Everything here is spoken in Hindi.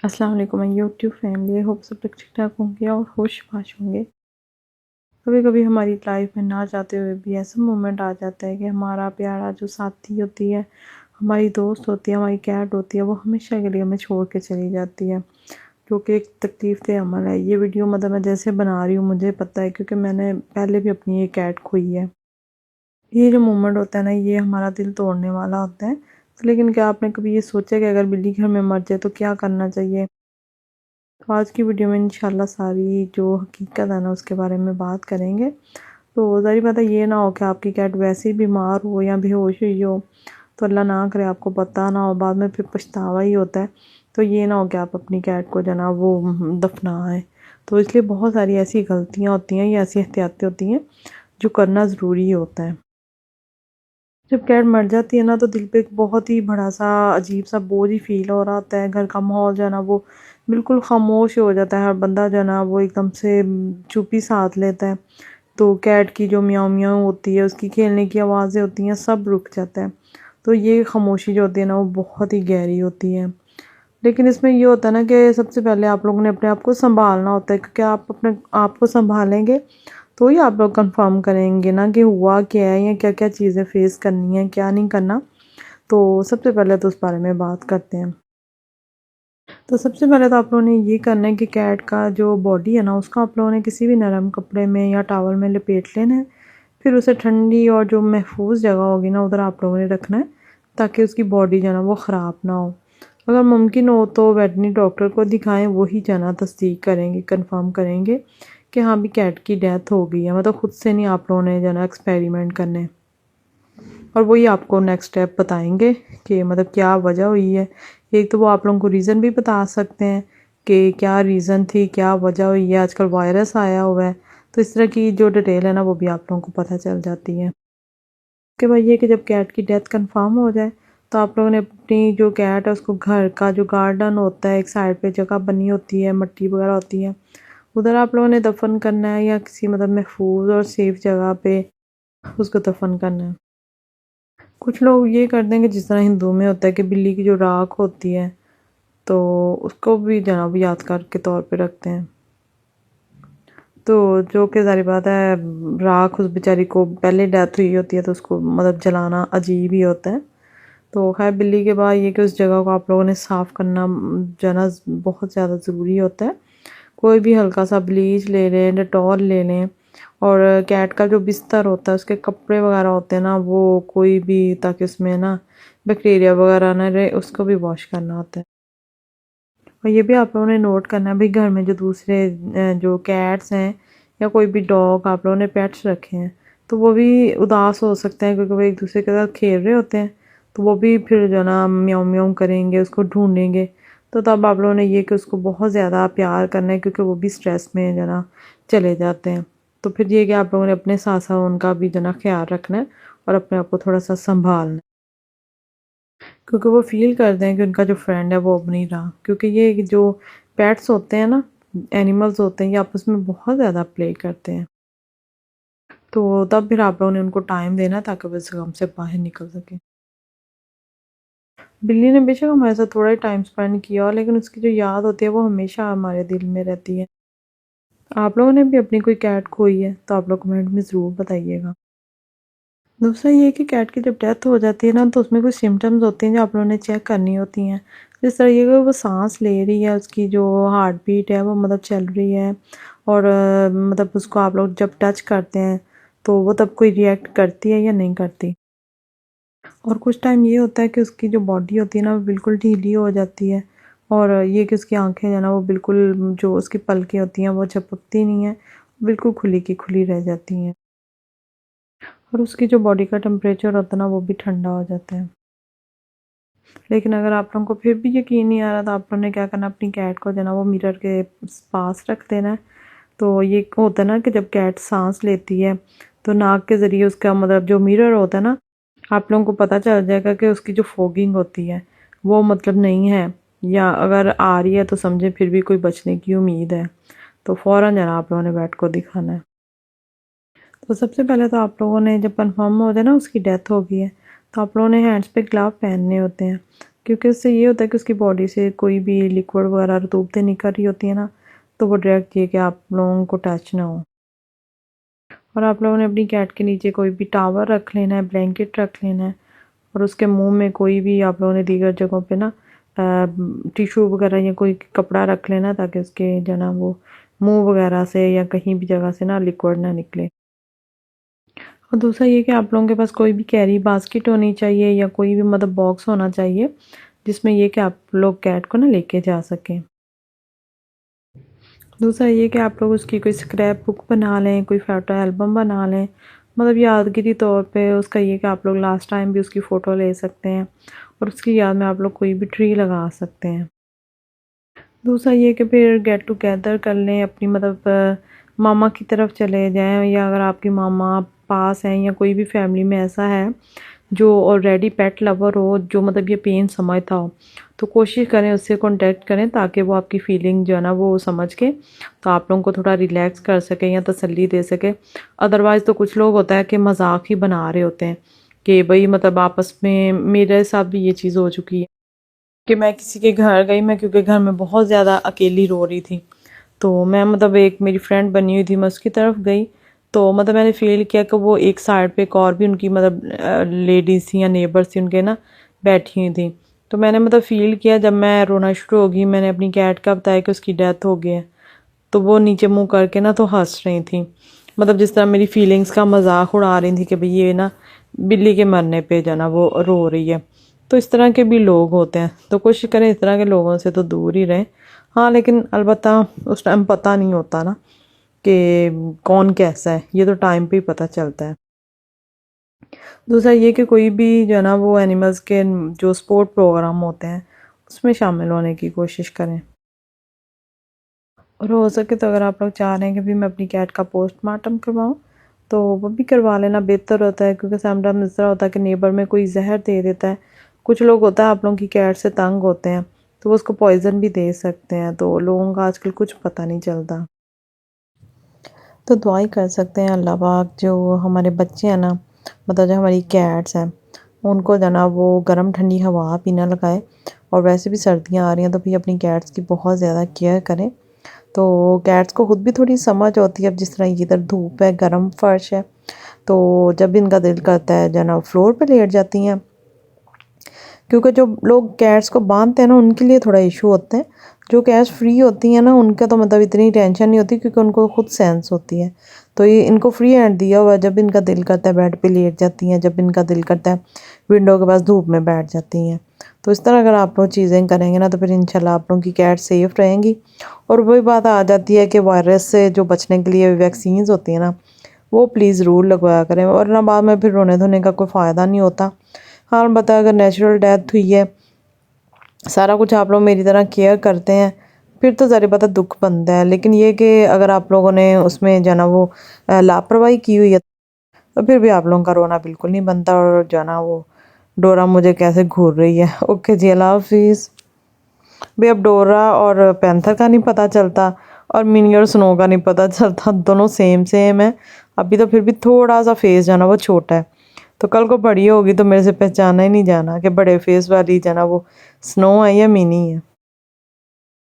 अस्सलाम वालेकुम माय यूट्यूब फैमिली। होप सब लोग ठीक ठाक होंगे और खुश होंगे। कभी कभी हमारी लाइफ में ना चाहते हुए भी ऐसा मोमेंट आ जाता है कि हमारा प्यारा जो साथी होती है, हमारी दोस्त होती है, हमारी कैट होती है, वो हमेशा के लिए हमें छोड़ के चली जाती है, जो कि एक तकलीफ दे अमल है। ये वीडियो मतलब मैं जैसे बना रही हूँ मुझे पता है, क्योंकि मैंने पहले भी अपनी ये कैट खोई है। ये जो मोमेंट होता है ना, ये हमारा दिल तोड़ने वाला होता है। तो लेकिन क्या आपने कभी ये सोचा कि अगर बिल्ली घर में मर जाए तो क्या करना चाहिए? तो आज की वीडियो में इंशाल्लाह सारी जो हकीकत है ना उसके बारे में बात करेंगे। तो ज़ाहिर बात है, ये ना हो कि आपकी कैट वैसे ही बीमार हो या बेहोश हुई हो, तो अल्लाह ना करे आपको पता ना हो, बाद में फिर पछतावा ही होता है। तो ये ना हो कि आप अपनी कैट को जना वो दफनाएं। तो इसलिए बहुत सारी ऐसी गलतियाँ होती हैं या ऐसी एहतियातें होती हैं जो करना ज़रूरी होता है। जब कैट मर जाती है ना, तो दिल पे एक बहुत ही बड़ा सा अजीब सा बोझ ही फील हो रहा होता है। घर का माहौल जो है ना वो बिल्कुल खामोश हो जाता है। हर बंदा जो है ना वो एकदम से चुप्पी साध लेता है। तो कैट की जो म्याऊं म्याऊं होती है, उसकी खेलने की आवाज़ें होती हैं, सब रुक जाता है। तो ये खामोशी जो होती है ना वो बहुत ही गहरी होती है। लेकिन इसमें ये होता है ना कि सबसे पहले आप लोगों ने अपने आप को संभालना होता है, क्योंकि आप अपने आप को संभालेंगे तो ही आप लोग कंफर्म करेंगे ना कि हुआ क्या है या क्या क्या चीज़ें फेस करनी है, क्या नहीं करना। तो सबसे पहले तो उस बारे में बात करते हैं। तो सबसे पहले तो आप लोगों ने ये करना है कि कैट का जो बॉडी है ना उसका आप लोगों ने किसी भी नरम कपड़े में या टॉवल में लपेट लेना है। फिर उसे ठंडी और जो महफूज जगह होगी ना उधर आप लोगों ने रखना है, ताकि उसकी बॉडी जो है ना वो ख़राब ना हो। अगर मुमकिन हो तो वेटरनरी डॉक्टर को दिखाएं, वही जना तस्दीक करेंगे, कंफर्म करेंगे कि हाँ भी कैट की डेथ हो गई है। मतलब खुद से नहीं आप लोगों ने जना एक्सपेरिमेंट करने, और वही आपको नेक्स्ट स्टेप बताएंगे कि मतलब क्या वजह हुई है। एक तो वो आप लोगों को रीज़न भी बता सकते हैं कि क्या रीज़न थी, क्या वजह हुई है। आजकल वायरस आया हुआ है, तो इस तरह की जो डिटेल है ना वो भी आप लोगों को पता चल जाती है। उसके बाद ये कि जब कैट की डेथ कंफर्म हो जाए तो आप लोगों ने अपनी जो कैट है उसको घर का जो गार्डन होता है, एक साइड पे जगह बनी होती है, मट्टी वगैरह होती है, उधर आप लोगों ने दफन करना है, या किसी मतलब महफूज और सेफ जगह पे उसको दफन करना है। कुछ लोग ये करते हैं कि जिस तरह हिंदू में होता है कि बिल्ली की जो राख होती है तो उसको भी जनाब यादगार के तौर पे रखते हैं। तो जो कि ज़ाहिर बात है, राख उस बेचारी को पहले डेथ हुई होती है तो उसको मतलब जलाना अजीब ही होता है। तो खैर बिल्ली के बाद ये कि उस जगह को आप लोगों ने साफ़ करना जो है ना बहुत ज़्यादा ज़रूरी होता है। कोई भी हल्का सा ब्लीच ले लें, डेटॉल ले लें, और कैट का जो बिस्तर होता है उसके कपड़े वगैरह होते हैं ना वो कोई भी, ताकि उसमें ना बैक्टीरिया वगैरह ना रहे, उसको भी वॉश करना होता है। और ये भी आप लोगों ने नोट करना है भाई, घर में जो दूसरे जो कैट्स हैं या कोई भी डॉग आप लोगों ने पेट्स रखे हैं, तो वो भी उदास हो सकते हैं, क्योंकि वो एक दूसरे के साथ खेल रहे होते हैं। तो वो भी फिर जो ना म्याऊं म्याऊं करेंगे, उसको ढूंढेंगे। तो तब आप लोगों ने ये कि उसको बहुत ज़्यादा प्यार करना है, क्योंकि वो भी स्ट्रेस में जो ना चले जाते हैं। तो फिर ये कि आप लोगों ने अपने साथ साथ उनका भी जो ना ख्याल रखना है और अपने आप को थोड़ा सा संभालना है, क्योंकि वो फील करते हैं कि उनका जो फ्रेंड है वो अब नहीं रहा। क्योंकि ये जो पेट्स होते हैं ना, एनिमल्स होते हैं, ये आपस में बहुत ज़्यादा प्ले करते हैं। तो तब फिर आप लोगों ने उनको टाइम देना ताकि वो इस गम से बाहर निकल सके। बिल्ली ने बेशक हमारे साथ थोड़ा ही टाइम स्पेंड किया हो, लेकिन उसकी जो याद होती है वो हमेशा हमारे दिल में रहती है। आप लोगों ने भी अपनी कोई कैट खोई है तो आप लोग कमेंट में ज़रूर बताइएगा। दूसरा ये है कि कैट की जब डेथ हो जाती है ना, तो उसमें कुछ सिम्टम्स होते हैं जो आप लोगों ने चेक करनी होती हैं। जिस तरह ये कि वो सांस ले रही है, उसकी जो हार्ट बीट है वो मतलब चल रही है, और मतलब उसको आप लोग जब टच करते हैं तो वो तब कोई रिएक्ट करती है या नहीं करती। और कुछ टाइम ये होता है कि उसकी जो बॉडी होती है ना वो बिल्कुल ढीली हो जाती है, और ये कि उसकी आंखें जो है ना वो बिल्कुल, जो उसकी पलकें होती हैं वो झपकती नहीं है, बिल्कुल खुली की खुली रह जाती हैं। और उसकी जो बॉडी का टेम्परेचर होता है ना वो भी ठंडा हो जाता है। लेकिन अगर आप लोगों को फिर भी यकीन नहीं आ रहा, तो आप लोगों ने क्या करना, अपनी कैट को जो है ना वो मिरर के पास रख देना है। तो ये होता है ना कि जब कैट सांस लेती है तो नाक के ज़रिए उसका मतलब जो मिरर होता है ना, आप लोगों को पता चल जाएगा कि उसकी जो फोगिंग होती है वो मतलब नहीं है, या अगर आ रही है तो समझे फिर भी कोई बचने की उम्मीद है। तो फ़ौरन जो है ना आप लोगों ने वेट को दिखाना है। तो सबसे पहले तो आप लोगों ने जब कन्फर्म हो जाए ना उसकी डेथ हो गई है, तो आप लोगों ने हैंड्स पे ग्लव पहनने होते हैं, क्योंकि उससे ये होता है कि उसकी बॉडी से कोई भी लिक्विड वगैरह रतूबतें निकल रही होती है ना, तो वो डायरेक्ट ये कि आप लोगों को टच ना हो। और आप लोगों ने अपनी कैट के नीचे कोई भी टॉवल रख लेना है, ब्लैंकेट रख लेना है, और उसके मुंह में कोई भी आप लोगों ने दीगर जगहों पे ना टिशू वगैरह या कोई कपड़ा रख लेना, ताकि उसके जो ना वो मुंह वगैरह से या कहीं भी जगह से ना लिक्विड ना निकले। और दूसरा ये कि आप लोगों के पास कोई भी कैरी बास्केट होनी चाहिए या कोई भी मतलब बॉक्स होना चाहिए, जिसमें ये कि आप लोग कैट को ना लेके जा सकें। दूसरा ये कि आप लोग उसकी कोई स्क्रैप बुक बना लें, कोई फ़ोटो एल्बम बना लें, मतलब यादगिरी तौर पे उसका ये कि आप लोग लास्ट टाइम भी उसकी फ़ोटो ले सकते हैं और उसकी याद में आप लोग कोई भी ट्री लगा सकते हैं। दूसरा ये कि फिर गेट टुगेदर कर लें, अपनी मतलब मामा की तरफ चले जाएं, या अगर आपकी मामा पास हैं या कोई भी फैमिली में ऐसा है जो ऑलरेडी पेट लवर हो, जो मतलब ये पेन समझता हो, तो कोशिश करें उससे कांटेक्ट करें, ताकि वो आपकी फ़ीलिंग जो है ना वो समझ के तो आप लोगों को थोड़ा रिलैक्स कर सके या तसल्ली दे सके। अदरवाइज़ तो कुछ लोग होता है कि मजाक ही बना रहे होते हैं कि भाई मतलब आपस में, मेरे साथ भी ये चीज़ हो चुकी है कि मैं किसी के घर गई, मैं क्योंकि घर में बहुत ज़्यादा अकेली रो रही थी, तो मैं मतलब एक मेरी फ्रेंड बनी हुई थी, मैं उसकी तरफ गई, तो मतलब मैंने फ़ील किया कि वो एक साइड पे एक और भी उनकी मतलब लेडीज़ थी या नेबर्स थी उनके ना, बैठी हुई थी। तो मैंने मतलब फ़ील किया, जब मैं रोना शुरू हो गई, मैंने अपनी कैट का बताया कि उसकी डेथ हो गई है, तो वो नीचे मुँह करके ना तो हंस रही थी, मतलब जिस तरह मेरी फीलिंग्स का मजाक उड़ा रही थी कि भाई ये ना बिल्ली के मरने पे जो ना वो रो रही है। तो इस तरह के भी लोग होते हैं, तो कोशिश करें इस तरह के लोगों से तो दूर ही रहें। हाँ, लेकिन अलबत्ता उस टाइम पता नहीं होता ना कि कौन कैसा है, ये तो टाइम पे ही पता चलता है। दूसरा ये कि कोई भी जो है ना वो एनिमल्स के जो स्पोर्ट प्रोग्राम होते हैं उसमें शामिल होने की कोशिश करें। और हो सके तो अगर आप लोग चाह रहे हैं कि भी मैं अपनी कैट का पोस्टमार्टम करवाऊँ, तो वो भी करवा लेना बेहतर होता है, क्योंकि समटाइम इस तरह होता है कि नेबर में कोई जहर दे देता है। कुछ लोग होता है आप लोगों की कैट से तंग होते हैं, तो वो उसको पॉइज़न भी दे सकते हैं, तो लोगों का आजकल कुछ पता नहीं चलता। तो दुआ ही कर सकते हैं अल्लाह पाक जो हमारे बच्चे हैं ना, मतलब जो हमारी कैट्स हैं, उनको जो ना वो गर्म ठंडी हवा भी ना लगाए। और वैसे भी सर्दियाँ आ रही हैं, तो भी अपनी कैट्स की बहुत ज़्यादा केयर करें। तो कैट्स को खुद भी थोड़ी समझ होती है, अब जिस तरह इधर धूप है, गर्म फर्श है, तो जब इनका दिल करता है जो ना फ्लोर पे लेट जाती हैं। क्योंकि जो लोग कैट्स को बांधते हैं ना, उनके लिए थोड़ा इशू होता है। जो कैट्स फ्री होती हैं ना, उनका तो मतलब इतनी टेंशन नहीं होती, क्योंकि उनको खुद सेंस होती है। तो ये इनको फ्री हैंड दिया हुआ है, जब इनका दिल करता है बेड पे लेट जाती हैं, जब इनका दिल करता है विंडो के पास धूप में बैठ जाती हैं। तो इस तरह अगर आप लोग चीज़ें करेंगे ना, तो फिर इंशाल्लाह आप लोगों की कैट सेफ़ रहेंगी। और वही बात आ जाती है कि वायरस से जो बचने के लिए वैक्सीन्स होती हैं ना, वो प्लीज़ ज़रूर लगवाया करें, वरना बाद में फिर रोने धोने का कोई फ़ायदा नहीं होता। हाँ, अलबत्ता अगर नेचुरल डेथ हुई है, सारा कुछ आप लोग मेरी तरह केयर करते हैं, फिर तो ज़ाहिर बात है दुख बनता है। लेकिन ये कि अगर आप लोगों ने उसमें जो है ना वो लापरवाही की हुई है, तो फिर भी आप लोगों का रोना बिल्कुल नहीं बनता, और जो है ना वो डोरा मुझे कैसे घूर रही है। ओके जी, अल्लाह हाफिज़। भाई अब डोरा और पैंथर का नहीं पता चलता, और मिनी और स्नो का नहीं पता चलता, दोनों सेम सेम है। अभी तो फिर भी थोड़ा सा फेस जाना वो छोटा है, तो कल को बड़ी होगी तो मेरे से पहचाना ही नहीं जाना कि बड़े फेस वाली जाना वो स्नो है या मिनी है।